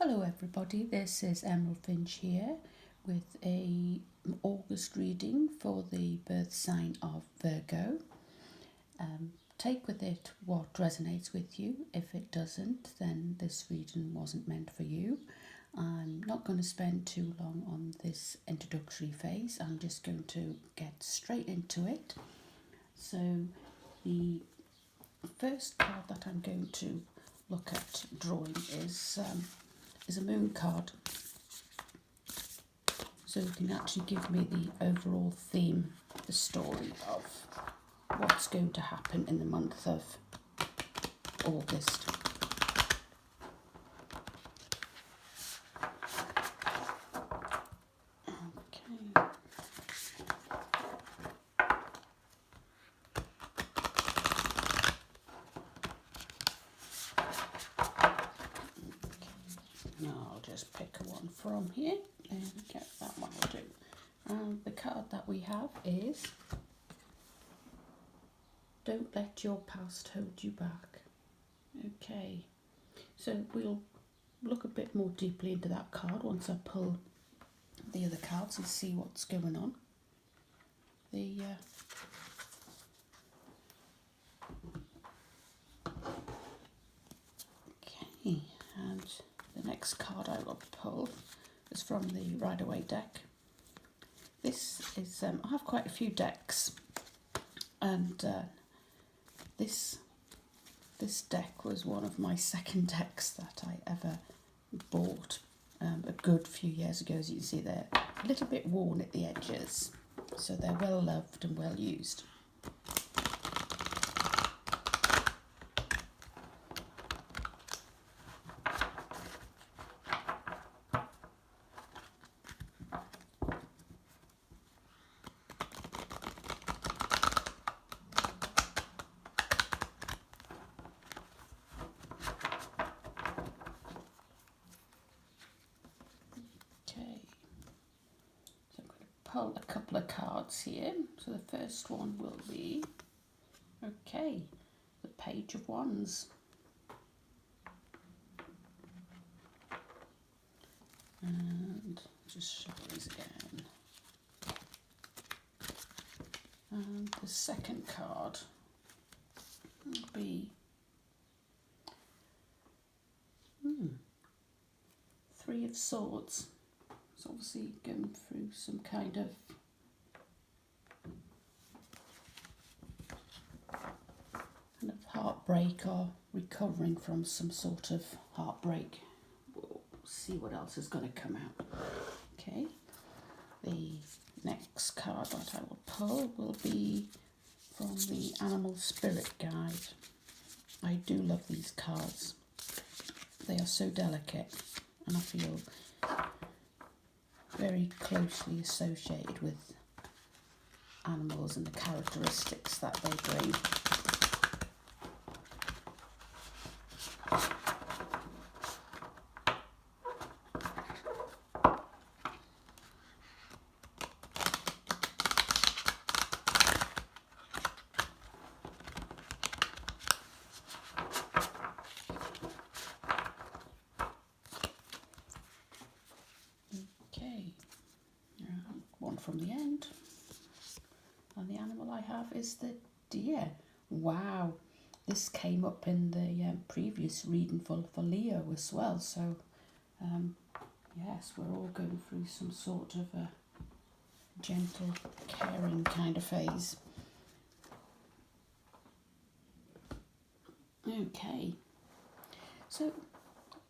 Hello everybody, this is Emerald Finch here with a August reading for the birth sign of Virgo. Take with it what resonates with you. If it doesn't, then this reading wasn't meant for you. I'm not going to spend too long on this introductory phase. I'm just going to get straight into it. So the first card that I'm going to look at drawing is a moon card, so you can actually give me the overall theme, the story of what's going to happen in the month of August. Okay. Now I'll just pick one from here. There we go, that one will do. And the card that we have is Don't Let Your Past Hold You Back. Okay, so we'll look a bit more deeply into that card once I pull the other cards and see what's going on. Okay, and the next card I will pull is from the Rider-Waite deck. This is, I have quite a few decks, and this deck was one of my second decks that I ever bought a good few years ago. As you can see, they're a little bit worn at the edges, so they're well loved and well used. Pull a couple of cards here. So the first one will be, okay, the Page of Wands. And just show these again. And the second card will be Three of Swords. It's obviously going through some kind of heartbreak or recovering from some sort of heartbreak. We'll see what else is going to come out. Okay, the next card that I will pull will be from the Animal Spirit Guide. I do love these cards. They are so delicate, and I feel very closely associated with animals and the characteristics that they bring. One from the end, and the animal I have is the deer. Wow, this came up in the previous reading for Leo as well, so yes, we're all going through some sort of a gentle, caring kind of phase. Okay, so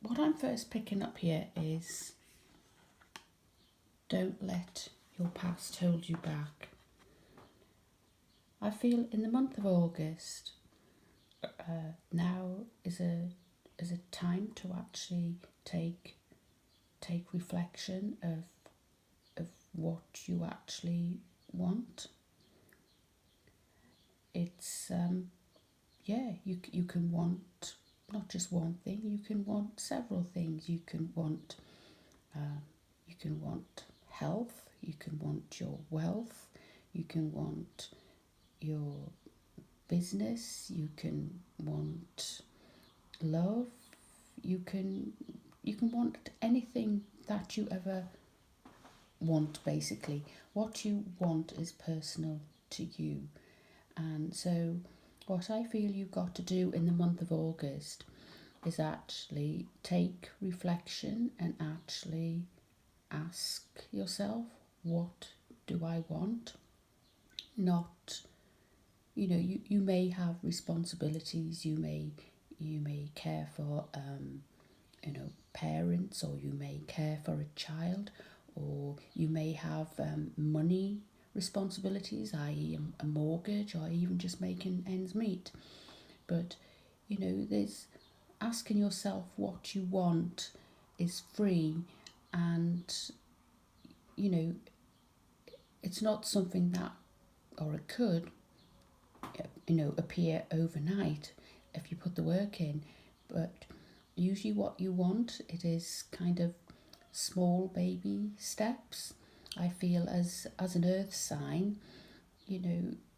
what I'm first picking up here is don't let your past hold you back. I feel in the month of August, now is a time to actually take reflection of what you actually want. It's you can want not just one thing. You can want several things. You can want health. You can want your wealth. You can want your business. You can want love. You can you can want anything that you ever want, basically. What you want is personal to you. And so what I feel you've got to do in the month of August is actually take reflection and actually ask yourself, what do I want? Not, you may have responsibilities, you may care for parents, or you may care for a child, or you may have money responsibilities, i.e. a mortgage, or even just making ends meet. But there's asking yourself what you want is free, and it's not something that, or it could appear overnight if you put the work in. But usually what you want, it is kind of small baby steps. I feel as an earth sign,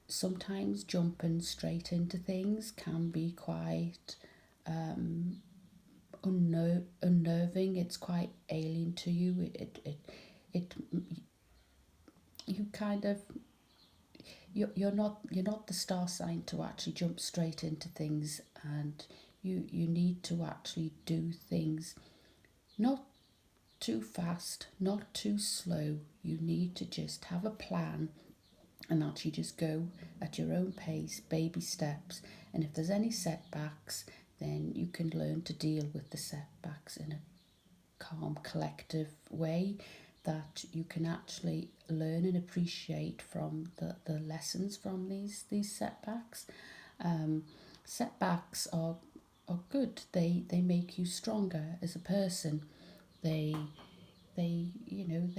sometimes jumping straight into things can be quite unnerving. It's quite alien to you. It you kind of, you're not the star sign to actually jump straight into things, and you need to actually do things not too fast, not too slow. You need to just have a plan and actually just go at your own pace, baby steps. And if there's any setbacks, then you can learn to deal with the setbacks in a calm, collective way that you can actually learn and appreciate from the lessons from these setbacks. Setbacks are good. They make you stronger as a person. They they you know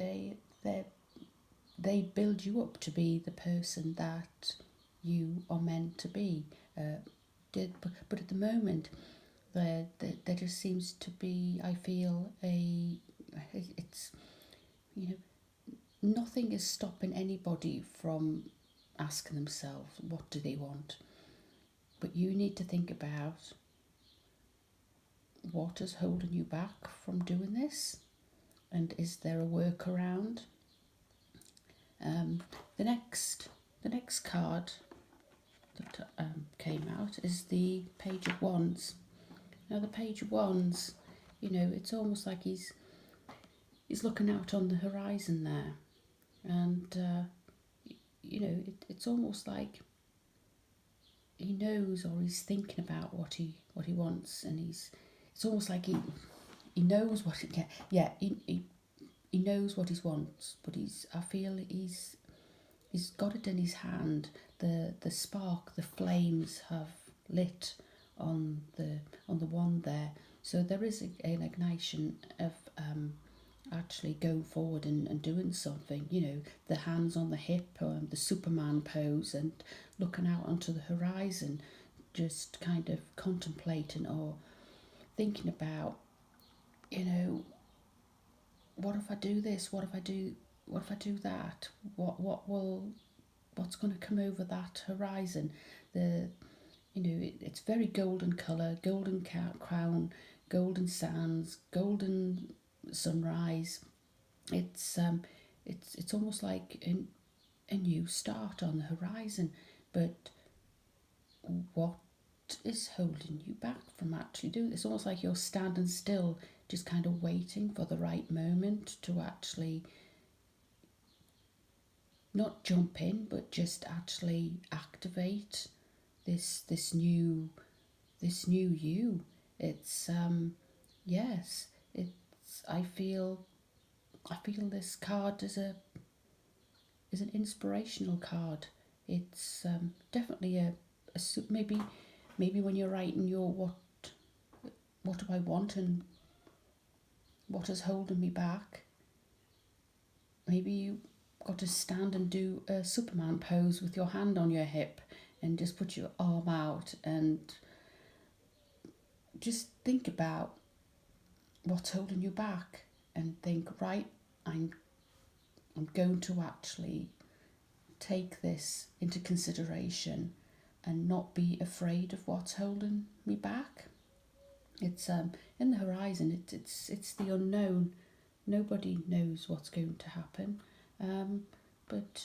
they build you up to be the person that you are meant to be. But at the moment, there just seems to be, I feel, it's, you know, nothing is stopping anybody from asking themselves, what do they want? But you need to think about what is holding you back from doing this, and is there a workaround? Um, the next card that came out is the Page of Wands. Now the Page of Wands, it's almost like he's looking out on the horizon there, and it's almost like he knows, or he's thinking about what he wants, and it's almost like he knows what he knows what he wants, but I feel he's got it in his hand. The spark, the flames have lit on the wand there, so there is an ignition of actually going forward and doing something. The hands on the hip, the Superman pose, and looking out onto the horizon, just kind of contemplating or thinking about, what if I do this? What if I do that? What's going to come over that horizon? It's very golden colour, golden crown, golden sands, golden sunrise. It's almost like a new start on the horizon. But what is holding you back from actually doing this? It's almost like you're standing still, just kind of waiting for the right moment to actually not jump in, but just actually activate this new you. It's yes, it's I feel this card is an inspirational card. It's definitely maybe when you're writing your what do I want and what is holding me back, maybe you got to stand and do a Superman pose with your hand on your hip and just put your arm out and just think about what's holding you back, and think, right, I'm going to actually take this into consideration and not be afraid of what's holding me back. It's in the horizon. It's the unknown. Nobody knows what's going to happen. But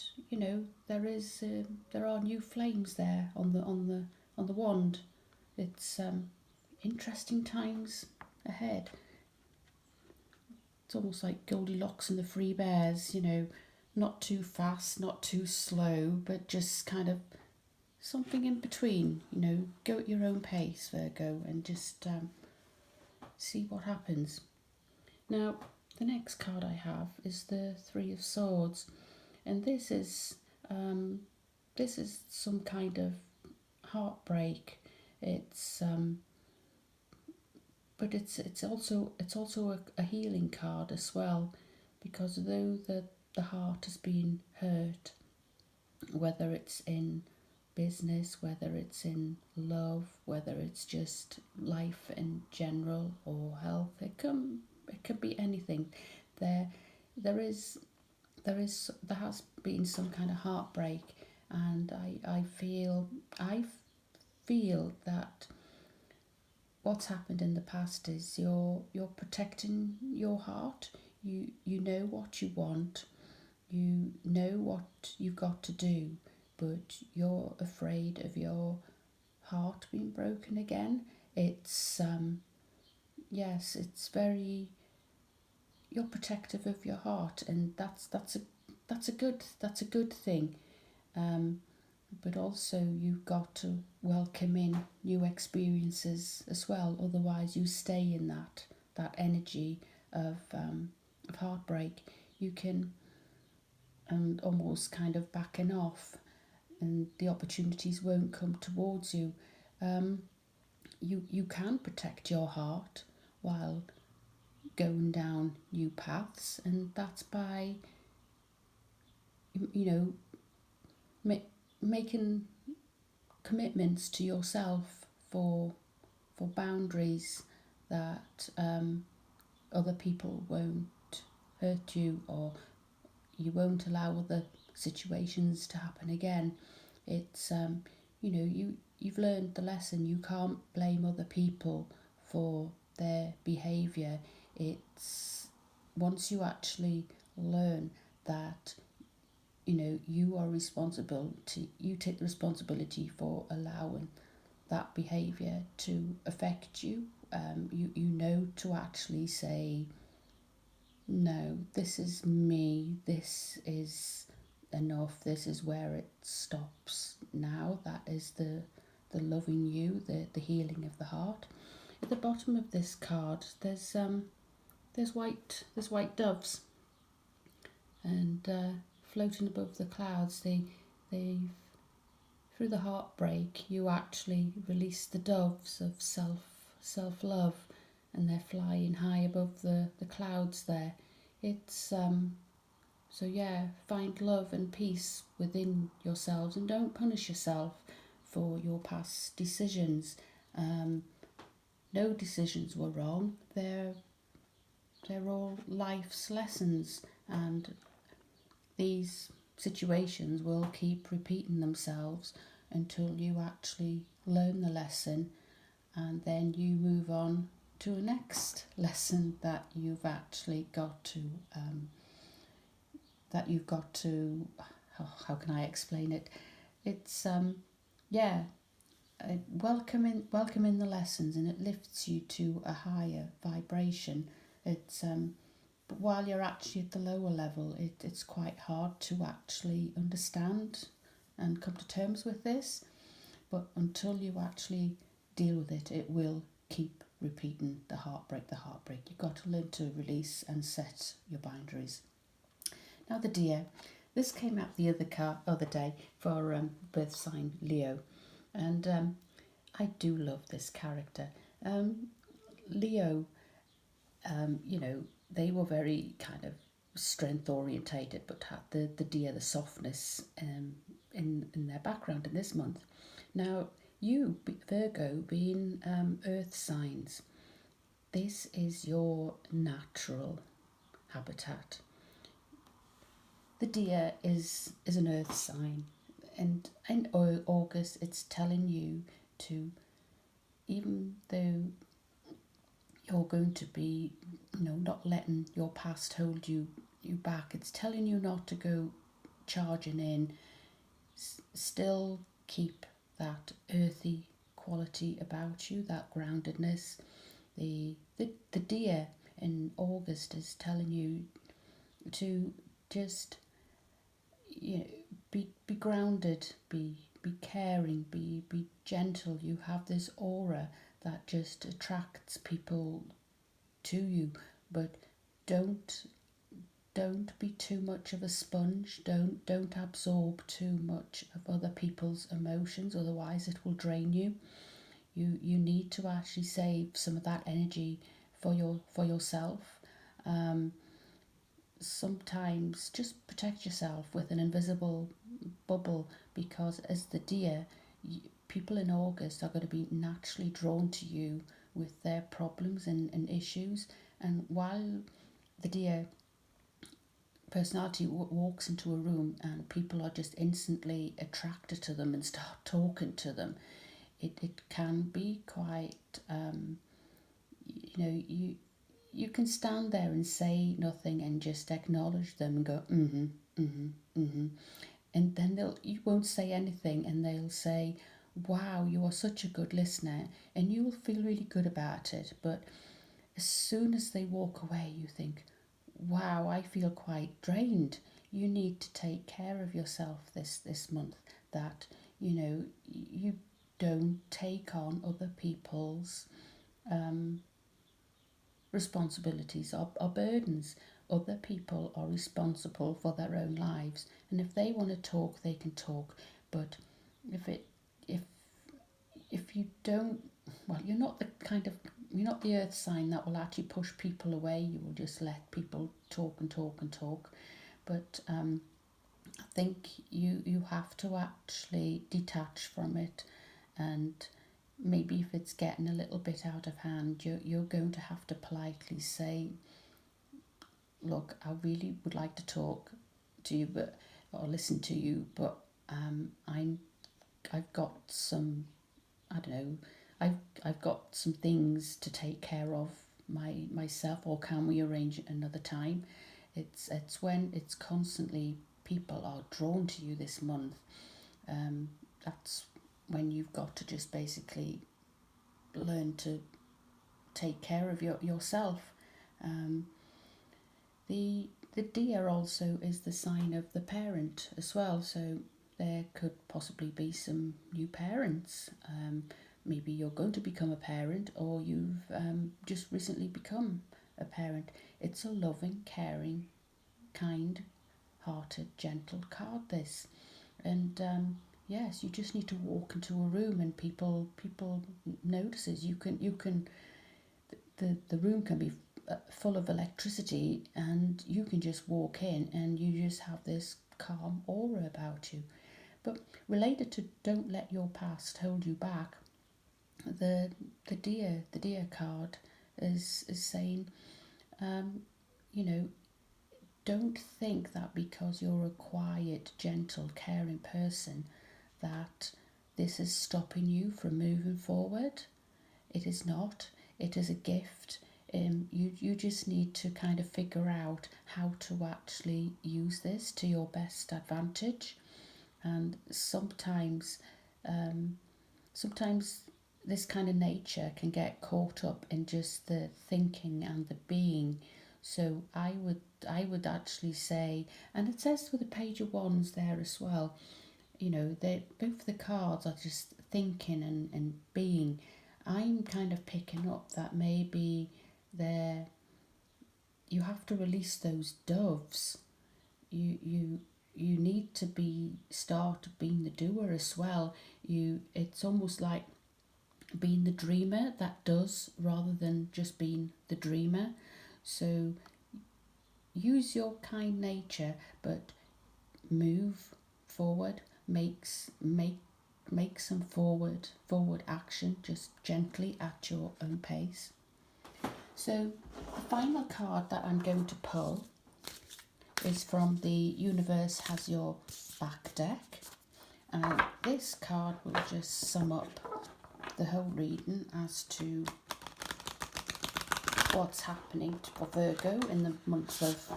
there are new flames there on the wand. It's interesting times ahead. It's almost like Goldilocks and the Three Bears. Not too fast, not too slow, but just kind of something in between. Go at your own pace, Virgo, and just see what happens. Now, the next card I have is the Three of Swords, and um, this is some kind of heartbreak. It's but it's also a healing card as well, because though the heart has been hurt, whether it's in business, whether it's in love, whether it's just life in general or health, it can be anything. There there is there has been some kind of heartbreak, and I feel that what's happened in the past is you're protecting your heart. You know what you want, you know what you've got to do, but you're afraid of your heart being broken again. It's yes, it's very, you're protective of your heart, and that's a good thing. Um, but also you've got to welcome in new experiences as well. Otherwise, you stay in that energy of heartbreak. You can almost kind of backing off, and the opportunities won't come towards you. Um, you can protect your heart while going down new paths, and that's by you know ma- making commitments to yourself for boundaries that other people won't hurt you, or you won't allow other situations to happen again. It's you've learned the lesson. You can't blame other people for their behaviour. It's once you actually learn that you are responsible to you take the responsibility for allowing that behaviour to affect you. You know to actually say no, this is me, this is enough, this is where it stops now. That is the loving you, the healing of the heart. At the bottom of this card there's white doves, and floating above the clouds. They through the heartbreak you actually release the doves of self love, and they're flying high above the clouds there. It's so yeah, find love and peace within yourselves, and don't punish yourself for your past decisions. um, no decisions were wrong. They're all life's lessons, and these situations will keep repeating themselves until you actually learn the lesson, and then you move on to a next lesson that you've actually got to how can I explain it? It's yeah, welcoming the lessons, and it lifts you to a higher vibration. It's but while you're actually at the lower level, it's quite hard to actually understand and come to terms with this. But until you actually deal with it, it will keep repeating the heartbreak, the heartbreak. You've got to learn to release and set your boundaries. Now, the deer. This came out the other day for birth sign Leo, and I do love this character. Leo, they were very kind of strength orientated, but had the deer, the softness in their background in this month. Now, you, Virgo, being earth signs, this is your natural habitat. The deer is an earth sign, and in August it's telling you to, even though you're going to be, not letting your past hold you back. It's telling you not to go charging in. Still keep that earthy quality about you, that groundedness. The deer in August is telling you to just, be grounded, be caring, be gentle. You have this aura that just attracts people to you, but don't be too much of a sponge. Don't absorb too much of other people's emotions, otherwise it will drain you. You need to actually save some of that energy for yourself. Sometimes just protect yourself with an invisible bubble, because as the deer, people in August are going to be naturally drawn to you with their problems and issues. And while the deer personality walks into a room and people are just instantly attracted to them and start talking to them, it can be quite, you can stand there and say nothing and just acknowledge them and go, mm-hmm, mm-hmm, mm-hmm. And then you won't say anything and they'll say, wow, you are such a good listener, and you will feel really good about it. But as soon as they walk away, you think, wow, I feel quite drained. You need to take care of yourself this month. That, you don't take on other people's responsibilities or burdens. Other people are responsible for their own lives, and if they want to talk, they can talk. But if if you don't, well, you're not the earth sign that will actually push people away. You will just let people talk and talk and talk. But I think you have to actually detach from it, and maybe if it's getting a little bit out of hand, you're going to have to politely say, look, I really would like to talk to you, or listen to you, but I've got some, I don't know, I've got some things to take care of myself, or can we arrange another time? It's when it's constantly people are drawn to you this month. That's when you've got to just basically learn to take care of yourself. Um, the deer also is the sign of the parent as well, so there could possibly be some new parents. Maybe you're going to become a parent, or you've just recently become a parent. It's a loving, caring, kind hearted, gentle card, this. And yes, you just need to walk into a room and people notices. You can the room can be full of electricity, and you can just walk in and you just have this calm aura about you. But related to don't let your past hold you back, the deer card is saying, you know, don't think that because you're a quiet, gentle, caring person that this is stopping you from moving forward. It is not. It is a gift. You just need to kind of figure out how to actually use this to your best advantage. And sometimes this kind of nature can get caught up in just the thinking and the being. So I would actually say, and it says with the Page of Wands there as well, they both the cards are just thinking and being. I'm kind of picking up that maybe there you have to release those doves. You need to start being the doer as well. It's almost like being the dreamer that does, rather than just being the dreamer. So use your kind nature, but move forward, make some forward action, just gently at your own pace. So the final card that I'm going to pull is from the Universe Has Your Back deck, and this card will just sum up the whole reading as to what's happening for Virgo in the month of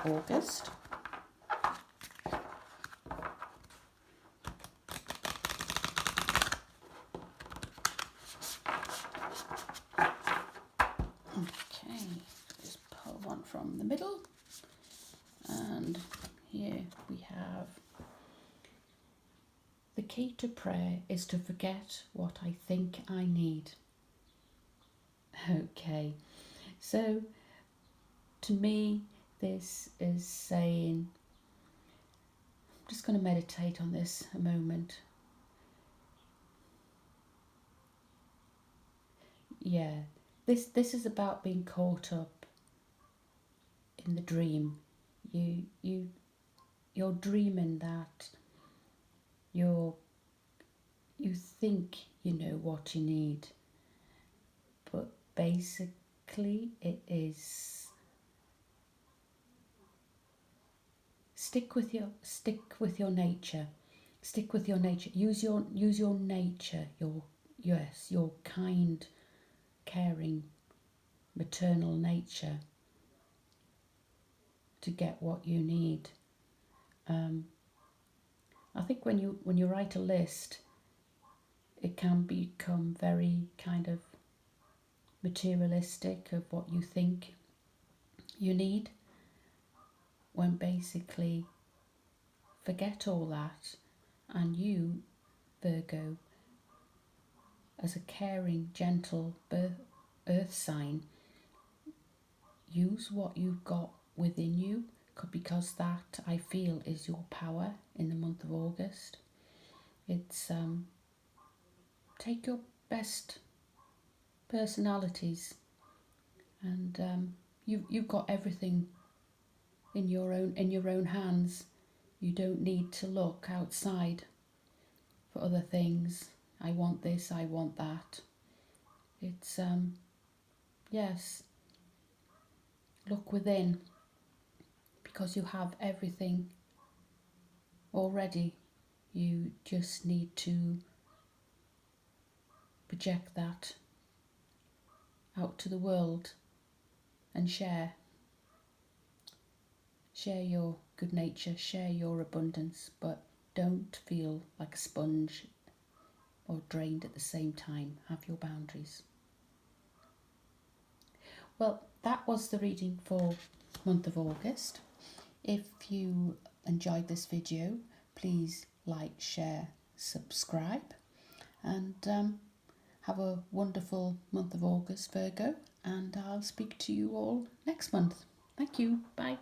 August. Okay, just pull one from the middle, and here we have: the key to prayer is to forget what I think I need. Okay, so to me, this is saying, I'm just going to meditate on this a moment. Yeah, this is about being caught up in the dream. You're dreaming that you think you know what you need, but basically it is stick with your nature. Stick with your nature. Use your nature, your kind, caring, maternal nature to get what you need. I think when you write a list, it can become very kind of materialistic of what you think you need, when basically forget all that, and you, Virgo, as a caring, gentle earth sign, use what you've got within you, because that, I feel, is your power in the month of August. It's take your best personalities, and you've got everything in your own hands. You don't need to look outside for other things. I want this, I want that. It's yes, look within, because you have everything already. You just need to project that out to the world and share your good nature, share your abundance, but don't feel like a sponge or drained at the same time. Have your boundaries. Well, that was the reading for month of August. If you enjoyed this video, please like, share, subscribe, and have a wonderful month of August, Virgo, and I'll speak to you all next month. Thank you. Bye.